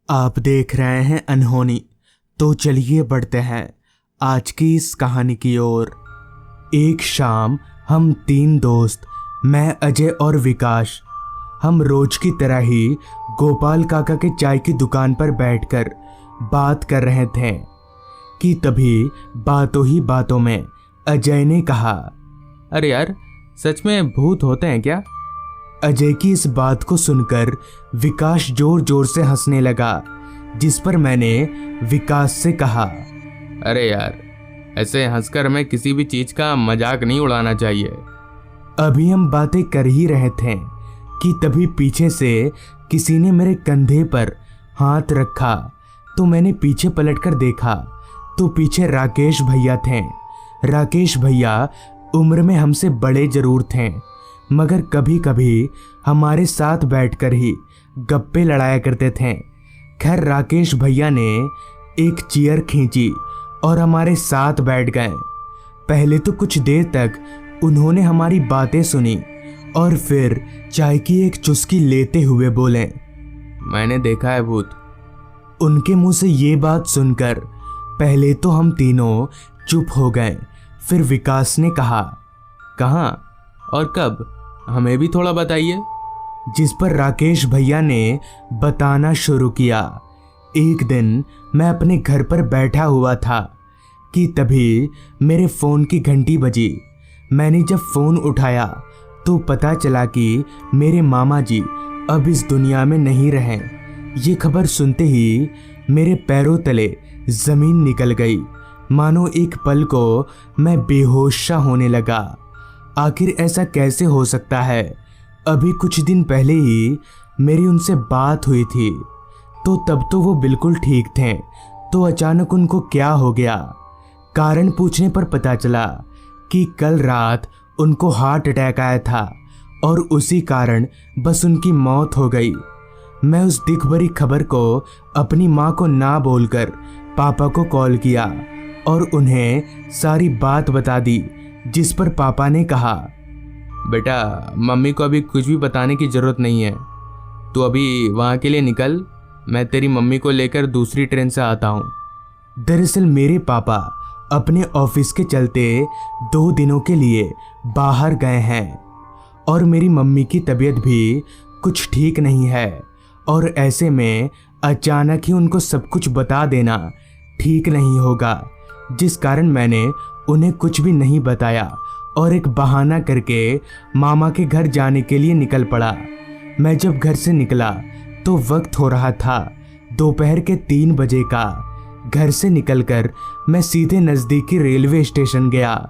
आप देख रहे हैं अनहोनी। तो चलिए बढ़ते हैं आज की इस कहानी की ओर। एक शाम हम तीन दोस्त, मैं, अजय और विकास, हम रोज की तरह ही गोपाल काका के चाय की दुकान पर बैठकर बात कर रहे थे कि तभी बातों ही बातों में अजय ने कहा, अरे यार, सच में भूत होते हैं क्या? अजय की इस बात को सुनकर विकास जोर जोर से हंसने लगा, जिस पर मैंने विकास से कहा, अरे यार, ऐसे हंसकर हमें किसी भी चीज का मजाक नहीं उड़ाना चाहिए। अभी हम बातें कर ही रहे थे कि तभी पीछे से किसी ने मेरे कंधे पर हाथ रखा। तो मैंने पीछे पलटकर देखा तो पीछे राकेश भैया थे। राकेश भैया उम्र में हमसे बड़े जरूर थे, मगर कभी कभी हमारे साथ बैठकर ही गप्पे लड़ाया करते थे। खैर, राकेश भैया ने एक चेयर खींची और हमारे साथ बैठ गए। पहले तो कुछ देर तक उन्होंने हमारी बातें सुनी और फिर चाय की एक चुस्की लेते हुए बोले, मैंने देखा है भूत। उनके मुंह से ये बात सुनकर पहले तो हम तीनों चुप हो गए। फिर विकास ने कहा, कहाँ और कब? हमें भी थोड़ा बताइए। जिस पर राकेश भैया ने बताना शुरू किया। एक दिन मैं अपने घर पर बैठा हुआ था कि तभी मेरे फ़ोन की घंटी बजी। मैंने जब फ़ोन उठाया तो पता चला कि मेरे मामा जी अब इस दुनिया में नहीं रहे। ये खबर सुनते ही मेरे पैरों तले ज़मीन निकल गई। मानो एक पल को मैं बेहोश सा होने लगा। आखिर ऐसा कैसे हो सकता है? अभी कुछ दिन पहले ही मेरी उनसे बात हुई थी, तो तब तो वो बिल्कुल ठीक थे। तो अचानक उनको क्या हो गया? कारण पूछने पर पता चला कि कल रात उनको हार्ट अटैक आया था और उसी कारण बस उनकी मौत हो गई। मैं उस दिख भरी खबर को अपनी माँ को ना बोलकर पापा को कॉल किया और उन्हें सारी बात बता दी, जिस पर पापा ने कहा, बेटा, मम्मी को अभी कुछ भी बताने की ज़रूरत नहीं है। तू अभी वहाँ के लिए निकल, मैं तेरी मम्मी को लेकर दूसरी ट्रेन से आता हूँ। दरअसल मेरे पापा अपने ऑफिस के चलते 2 दिनों के लिए बाहर गए हैं और मेरी मम्मी की तबीयत भी कुछ ठीक नहीं है और ऐसे में अचानक ही उनको सब कुछ बता देना ठीक नहीं होगा, जिस कारण मैंने उन्हें कुछ भी नहीं बताया और एक बहाना करके मामा के घर जाने के लिए निकल पड़ा। मैं जब घर से निकला तो वक्त हो रहा था दोपहर के 3 बजे का। घर से निकलकर मैं सीधे नज़दीकी रेलवे स्टेशन गया,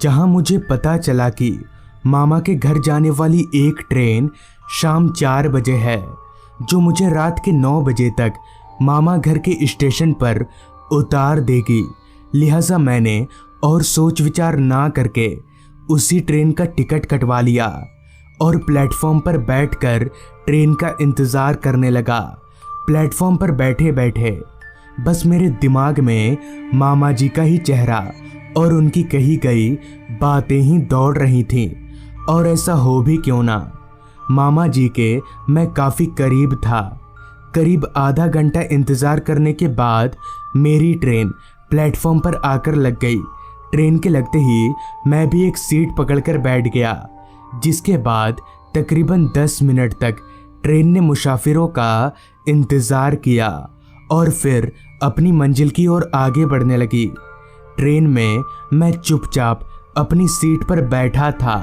जहां मुझे पता चला कि मामा के घर जाने वाली एक ट्रेन शाम 4 बजे है, जो मुझे रात के 9 बजे तक मामा घर के स्टेशन पर उतार देगी। लिहाजा मैंने और सोच विचार ना करके उसी ट्रेन का टिकट कटवा लिया और प्लेटफॉर्म पर बैठकर ट्रेन का इंतज़ार करने लगा। प्लेटफॉर्म पर बैठे बैठे बस मेरे दिमाग में मामा जी का ही चेहरा और उनकी कही गई बातें ही दौड़ रही थीं। और ऐसा हो भी क्यों ना, मामा जी के मैं काफ़ी करीब था। करीब आधा घंटा इंतज़ार करने के बाद मेरी ट्रेन प्लेटफॉर्म पर आकर लग गई। ट्रेन के लगते ही मैं भी एक सीट पकड़कर बैठ गया, जिसके बाद तकरीबन 10 मिनट तक ट्रेन ने मुसाफिरों का इंतज़ार किया और फिर अपनी मंजिल की ओर आगे बढ़ने लगी। ट्रेन में मैं चुपचाप अपनी सीट पर बैठा था।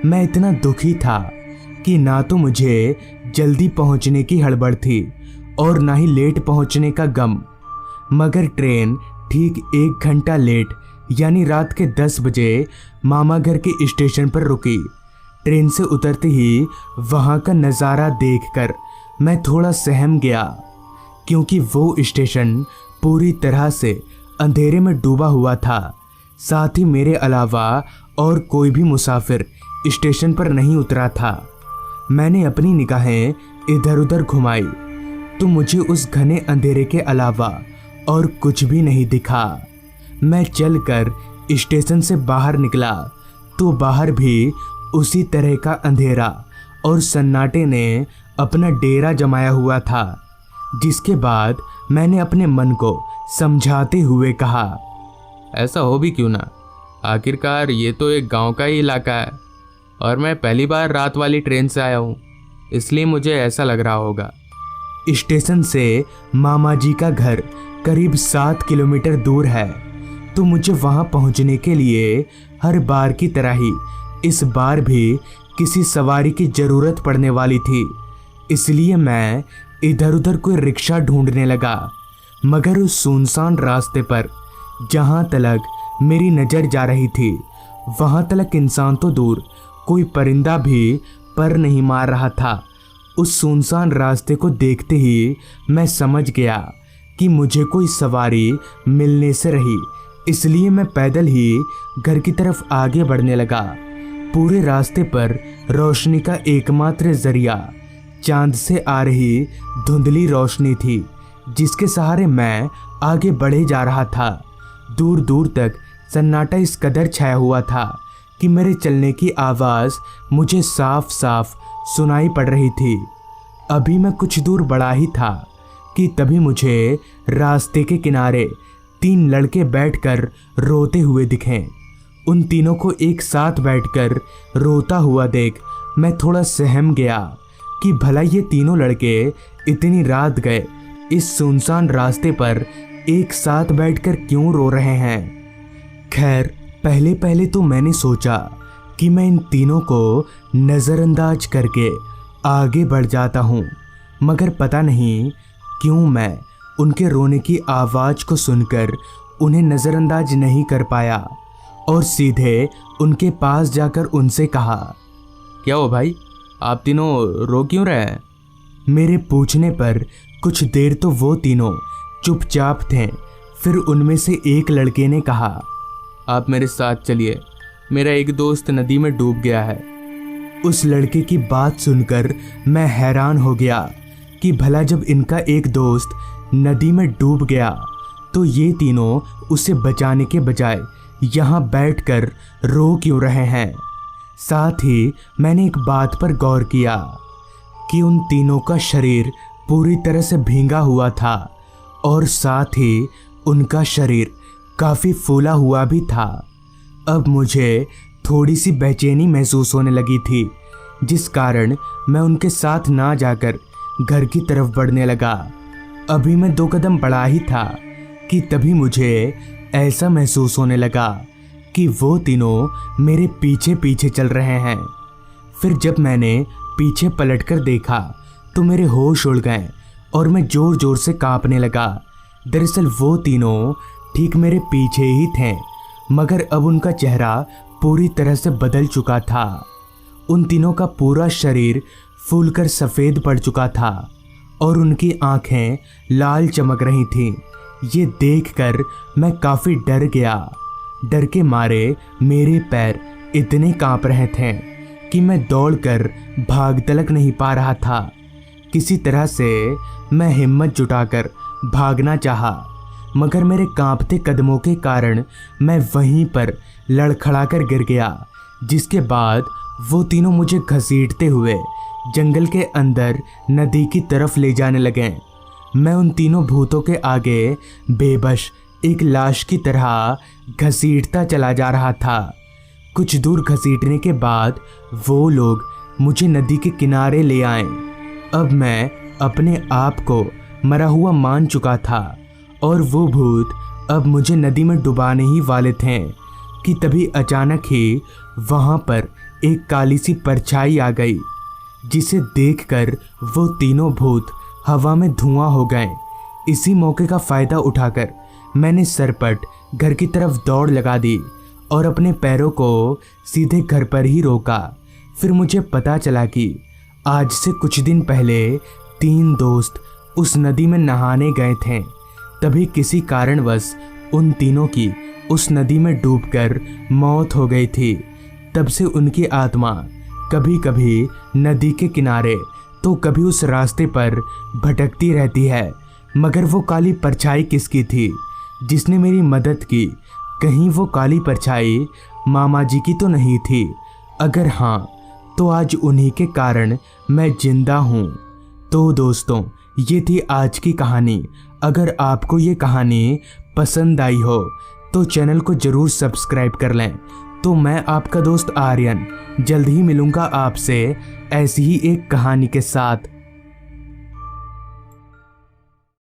मैं इतना दुखी था कि ना तो मुझे जल्दी पहुंचने की हड़बड़ थी और ना ही लेट पहुंचने का गम। मगर ट्रेन ठीक 1 घंटा लेट यानी रात के 10 बजे मामा घर के स्टेशन पर रुकी। ट्रेन से उतरते ही वहाँ का नज़ारा देखकर मैं थोड़ा सहम गया, क्योंकि वो स्टेशन पूरी तरह से अंधेरे में डूबा हुआ था। साथ ही मेरे अलावा और कोई भी मुसाफिर स्टेशन पर नहीं उतरा था। मैंने अपनी निगाहें इधर उधर घुमाई तो मुझे उस घने अंधेरे के अलावा और कुछ भी नहीं दिखा। मैं चलकर स्टेशन से बाहर निकला तो बाहर भी उसी तरह का अंधेरा और सन्नाटे ने अपना डेरा जमाया हुआ था। जिसके बाद मैंने अपने मन को समझाते हुए कहा, ऐसा हो भी क्यों ना, आखिरकार ये तो एक गांव का ही इलाका है और मैं पहली बार रात वाली ट्रेन से आया हूँ, इसलिए मुझे ऐसा लग रहा होगा। स्टेशन से मामा जी का घर करीब 7 किलोमीटर दूर है, तो मुझे वहां पहुंचने के लिए हर बार की तरह ही इस बार भी किसी सवारी की ज़रूरत पड़ने वाली थी। इसलिए मैं इधर उधर कोई रिक्शा ढूंढने लगा, मगर उस सुनसान रास्ते पर जहां तलक मेरी नज़र जा रही थी वहां तलक इंसान तो दूर, कोई परिंदा भी पर नहीं मार रहा था। उस सुनसान रास्ते को देखते ही मैं समझ गया कि मुझे कोई सवारी मिलने से रही, इसलिए मैं पैदल ही घर की तरफ आगे बढ़ने लगा। पूरे रास्ते पर रोशनी का एकमात्र जरिया चांद से आ रही धुंधली रोशनी थी, जिसके सहारे मैं आगे बढ़े जा रहा था। दूर दूर तक सन्नाटा इस कदर छाया हुआ था कि मेरे चलने की आवाज़ मुझे साफ साफ सुनाई पड़ रही थी। अभी मैं कुछ दूर बढ़ा ही था कि तभी मुझे रास्ते के किनारे 3 लड़के बैठकर रोते हुए दिखे। उन तीनों को एक साथ बैठकर रोता हुआ देख मैं थोड़ा सहम गया कि भला ये तीनों लड़के इतनी रात गए इस सुनसान रास्ते पर एक साथ बैठकर क्यों रो रहे हैं। खैर, पहले पहले तो मैंने सोचा कि मैं इन तीनों को नज़रअंदाज करके आगे बढ़ जाता हूँ, मगर पता नहीं क्यों मैं उनके रोने की आवाज़ को सुनकर उन्हें नज़रअंदाज नहीं कर पाया और सीधे उनके पास जाकर उनसे कहा, क्या हो भाई, आप तीनों रो क्यों रहे हैं? मेरे पूछने पर कुछ देर तो वो तीनों चुपचाप थे। फिर उनमें से एक लड़के ने कहा, आप मेरे साथ चलिए, मेरा एक दोस्त नदी में डूब गया है। उस लड़के की बात सुनकर मैं हैरान हो गया कि भला जब इनका एक दोस्त नदी में डूब गया तो ये तीनों उसे बचाने के बजाय यहाँ बैठकर रो क्यों रहे हैं। साथ ही मैंने एक बात पर गौर किया कि उन तीनों का शरीर पूरी तरह से भींगा हुआ था और साथ ही उनका शरीर काफ़ी फूला हुआ भी था। अब मुझे थोड़ी सी बेचैनी महसूस होने लगी थी, जिस कारण मैं उनके साथ ना जाकर घर की तरफ बढ़ने लगा। अभी मैं 2 कदम बढ़ा ही था कि तभी मुझे ऐसा महसूस होने लगा कि वो तीनों मेरे पीछे पीछे चल रहे हैं। फिर जब मैंने पीछे पलटकर देखा तो मेरे होश उड़ गए और मैं ज़ोर ज़ोर से कांपने लगा। दरअसल वो तीनों ठीक मेरे पीछे ही थे, मगर अब उनका चेहरा पूरी तरह से बदल चुका था। उन तीनों का पूरा शरीर फूलकर सफ़ेद पड़ चुका था और उनकी आंखें लाल चमक रही थीं। ये देखकर मैं काफ़ी डर गया। डर के मारे मेरे पैर इतने कांप रहे थे कि मैं दौड़कर भाग तलक नहीं पा रहा था। किसी तरह से मैं हिम्मत जुटाकर भागना चाहा, मगर मेरे कांपते कदमों के कारण मैं वहीं पर लड़खड़ाकर गिर गया, जिसके बाद वो तीनों मुझे घसीटते हुए जंगल के अंदर नदी की तरफ ले जाने लगे। मैं उन तीनों भूतों के आगे बेबस एक लाश की तरह घसीटता चला जा रहा था। कुछ दूर घसीटने के बाद वो लोग मुझे नदी के किनारे ले आए। अब मैं अपने आप को मरा हुआ मान चुका था और वो भूत अब मुझे नदी में डुबाने ही वाले थे कि तभी अचानक ही वहाँ पर एक काली सी परछाई आ गई, जिसे देखकर वो तीनों भूत हवा में धुआं हो गए। इसी मौके का फ़ायदा उठाकर मैंने सरपट घर की तरफ दौड़ लगा दी और अपने पैरों को सीधे घर पर ही रोका। फिर मुझे पता चला कि आज से कुछ दिन पहले 3 दोस्त उस नदी में नहाने गए थे। तभी किसी कारणवश उन तीनों की उस नदी में डूबकर मौत हो गई थी। तब से उनकी आत्मा कभी कभी नदी के किनारे तो कभी उस रास्ते पर भटकती रहती है। मगर वो काली परछाई किसकी थी जिसने मेरी मदद की? कहीं वो काली परछाई मामा जी की तो नहीं थी? अगर हाँ, तो आज उन्हीं के कारण मैं जिंदा हूँ। तो दोस्तों, ये थी आज की कहानी। अगर आपको ये कहानी पसंद आई हो तो चैनल को ज़रूर सब्सक्राइब कर लें। तो मैं आपका दोस्त आर्यन जल्द ही मिलूँगा आपसे ऐसी ही एक कहानी के साथ।